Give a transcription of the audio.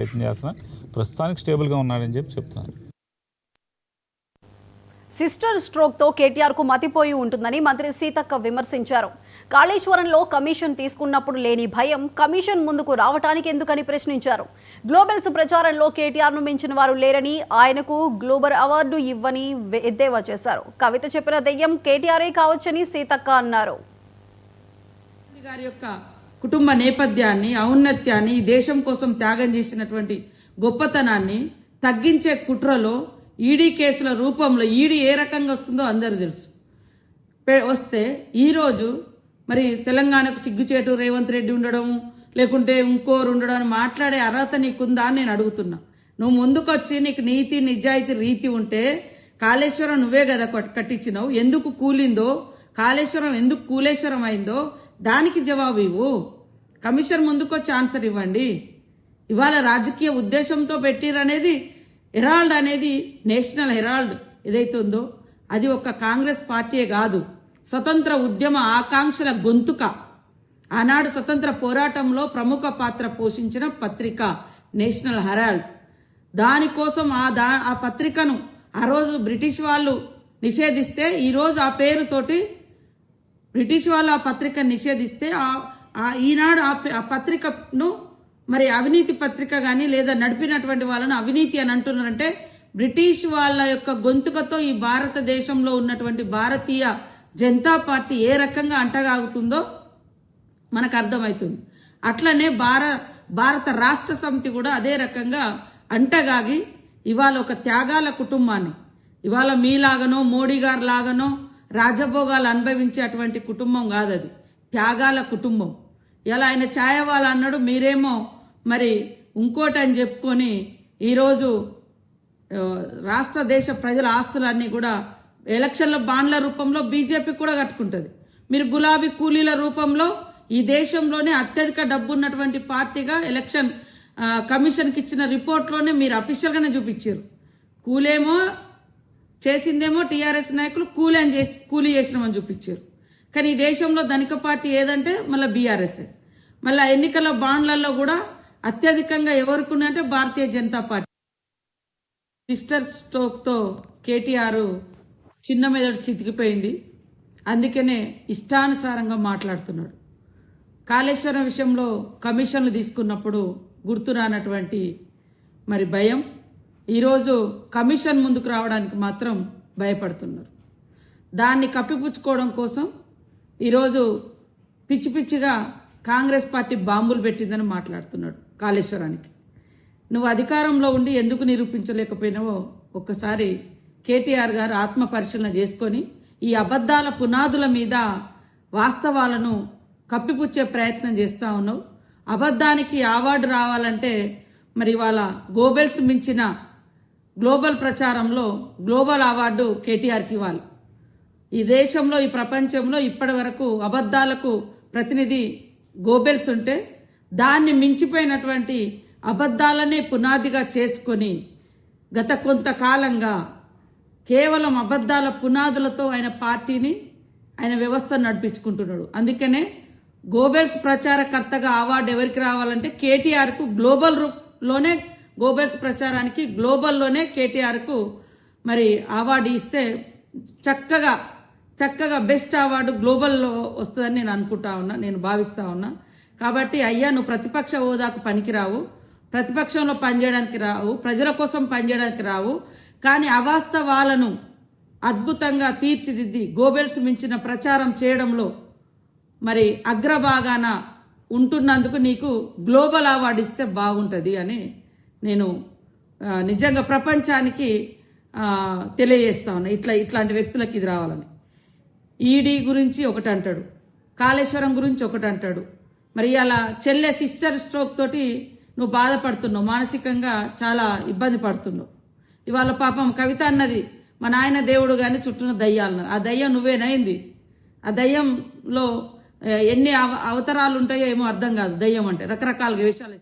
ప్రయత్నం చేస్తున్నా. ప్రస్తుతానికి స్టేబుల్గా ఉన్నాడని చెప్తున్నాను. సిస్టర్ స్ట్రోక్తో కేటీఆర్కు మతిపోయి ఉంటుందని మంత్రి సీతక్క విమర్శించారు. కాళేశ్వరంలో కమిషన్ తీసుకున్నప్పుడు లేని భయం కమిషన్ ముందుకు రావటానికి ఎందుకని ప్రశ్నించారు. గ్లోబల్స్ ప్రచారంలో కేటీఆర్ను మించిన వారు లేరని, ఆయనకు గ్లోబల్ అవార్డు ఇవ్వని ఎద్దేవా చేశారు. కవిత చెప్పిన దెయ్యం కేటీఆరే కావచ్చని సీతక్క అన్నారు. గారి యొక్క కుటుంబ నేపథ్యాన్ని, ఔన్నత్యాన్ని, దేశం కోసం త్యాగం చేసినటువంటి గొప్పతనాన్ని తగ్గించే కుట్రలో ఈడీ కేసుల రూపంలో ఈడీ ఏ రకంగా వస్తుందో అందరూ తెలుసు. వస్తే ఈరోజు మరి తెలంగాణకు సిగ్గుచేటు రేవంత్ రెడ్డి ఉండడం, లేకుంటే ఇంకోరు ఉండడం అని మాట్లాడే అర్హత నీకుందా అని నేను అడుగుతున్నా. నువ్వు ముందుకొచ్చి నీకు నీతి నిజాయితీ రీతి ఉంటే కాళేశ్వరం నువ్వే కదా కట్టించినావు, ఎందుకు కూలిందో, కాళేశ్వరం ఎందుకు కూలేశ్వరం అయిందో దానికి జవాబు ఇవ్వు. కమిషన్ ముందుకొచ్చి ఆన్సర్ ఇవ్వండి. ఇవాళ రాజకీయ ఉద్దేశంతో పెట్టిరనేది హెరాల్డ్ అనేది, నేషనల్ హెరాల్డ్ ఏదైతే ఉందో అది ఒక కాంగ్రెస్ పార్టీయే కాదు, స్వతంత్ర ఉద్యమ ఆకాంక్షల గొంతుక. ఆనాడు స్వతంత్ర పోరాటంలో ప్రముఖ పాత్ర పోషించిన పత్రిక నేషనల్ హెరాల్డ్. దానికోసం ఆ పత్రికను ఆ రోజు బ్రిటిష్ వాళ్ళు నిషేధిస్తే, ఈరోజు ఆ పేరుతోటి బ్రిటిష్ వాళ్ళు ఆ పత్రికను నిషేధిస్తే ఈనాడు ఆ పత్రికను మరి అవినీతి పత్రిక కానీ లేదా నడిపినటువంటి వాళ్ళను అవినీతి అని అంటున్నారంటే బ్రిటిష్ వాళ్ళ యొక్క గొంతుకతో ఈ భారతదేశంలో ఉన్నటువంటి భారతీయ జనతా పార్టీ ఏ రకంగా అంటగాగుతుందో మనకు అర్థమవుతుంది. అట్లనే భారత రాష్ట్ర సమితి కూడా అదే రకంగా అంటగాగి ఇవాళ ఒక త్యాగాల కుటుంబాన్ని, ఇవాళ మీలాగనో మోడీ గారు లాగానో రాజభోగాలు అనుభవించేటువంటి కుటుంబం కాదు, అది త్యాగాల కుటుంబం. ఇలా ఆయన ఛాయవాళ్ళు అన్నాడు, మీరేమో మరి ఇంకోటి అని చెప్పుకొని ఈరోజు రాష్ట్ర దేశ ప్రజల ఆస్తులన్నీ కూడా ఎలక్షన్ల బాండ్ల రూపంలో బీజేపీ కూడా కట్టుకుంటుంది. మీరు గులాబీ కూలీల రూపంలో ఈ దేశంలోనే అత్యధిక డబ్బు ఉన్నటువంటి పార్టీగా ఎలక్షన్ కమిషన్కి ఇచ్చిన రిపోర్ట్లోనే మీరు అఫీషియల్గానే చూపించారు. కూలేమో చేసిందేమో టీఆర్ఎస్ నాయకులు కూలీ చేసినామని చూపించారు. కానీ ఈ దేశంలో ధనిక పార్టీ ఏదంటే మళ్ళీ బీఆర్ఎస్. మళ్ళీ ఎన్నికల బాండ్లలో కూడా అత్యధికంగా ఎవరికి ఉన్నాయంటే భారతీయ జనతా పార్టీ. సిస్టర్ స్ట్రోక్తో కేటీఆర్ చిన్న మెదడు చితికిపోయింది, అందుకనే ఇష్టానుసారంగా మాట్లాడుతున్నాడు. కాళేశ్వరం విషయంలో కమిషన్లు తీసుకున్నప్పుడు గుర్తురానటువంటి మరి భయం, ఈరోజు కమిషన్ ముందుకు రావడానికి మాత్రం భయపడుతున్నారు. దాన్ని కప్పిపుచ్చుకోవడం కోసం ఈరోజు పిచ్చి పిచ్చిగా కాంగ్రెస్ పార్టీ బాంబులు పెట్టిందని మాట్లాడుతున్నాడు కాళేశ్వరానికి. నువ్వు అధికారంలో ఉండి ఎందుకు నిరూపించలేకపోయినావో ఒక్కసారి కేటీఆర్ గారు ఆత్మ పరిశీలన చేసుకొని ఈ అబద్ధాల పునాదుల మీద వాస్తవాలను కప్పిపుచ్చే ప్రయత్నం చేస్తూ ఉన్నావు. అబద్ధానికి అవార్డు రావాలంటే మరి ఇవాళ గోబెల్స్ మించిన గ్లోబల్ ప్రచారంలో గ్లోబల్ అవార్డు కేటీఆర్కి ఇవ్వాలి. ఈ దేశంలో, ఈ ప్రపంచంలో ఇప్పటి వరకు అబద్ధాలకు ప్రతినిధి గోబెల్స్ ఉంటే దాన్ని మించిపోయినటువంటి అబద్ధాలనే పునాదిగా చేసుకొని గత కొంతకాలంగా కేవలం అబద్ధాల పునాదులతో ఆయన పార్టీని, ఆయన వ్యవస్థను నడిపించుకుంటున్నాడు. అందుకనే గోబెల్స్ ప్రచారకర్తగా అవార్డు ఎవరికి రావాలంటే కేటీఆర్కు గ్లోబల్లోనే, గోబెల్స్ ప్రచారానికి గ్లోబల్లోనే కేటీఆర్కు మరి అవార్డు ఇస్తే చక్కగా బెస్ట్ అవార్డు గ్లోబల్లో వస్తుందని నేను అనుకుంటా ఉన్నా, నేను భావిస్తా ఉన్నా. కాబట్టి అయ్యా, నువ్వు ప్రతిపక్ష హోదాకు పనికిరావు, ప్రతిపక్షంలో పనిచేయడానికి రావు, ప్రజల కోసం పనిచేయడానికి రావు. కానీ అవాస్తవాలను అద్భుతంగా తీర్చిదిద్ది గోబెల్స్ మించిన ప్రచారం చేయడంలో మరి అగ్రభాగాన ఉంటున్నందుకు నీకు గ్లోబల్ అవార్డు ఇస్తే బాగుంటుంది అని నేను నిజంగా ప్రపంచానికి తెలియజేస్తా ఉన్నా. ఇట్లాంటి వ్యక్తులకి ఇది రావాలని. ఈడీ గురించి ఒకటి అంటాడు, కాళేశ్వరం గురించి ఒకటి అంటాడు. మరి అలా చెల్లె సిస్టర్ స్ట్రోక్ తోటి నువ్వు బాధపడుతున్నావు, మానసికంగా చాలా ఇబ్బంది పడుతున్నావు. ఇవాళ పాపం కవిత అన్నది మా నాయన దేవుడు కానీ చుట్టూన దయ్యాలన్నారు. ఆ దయ్యం నువ్వేనైంది. ఆ దయ్యంలో ఎన్ని అవతారాలు ఉంటాయో ఏమో అర్థం కాదు. దయ్యం అంటే రకరకాలుగా వేషాలు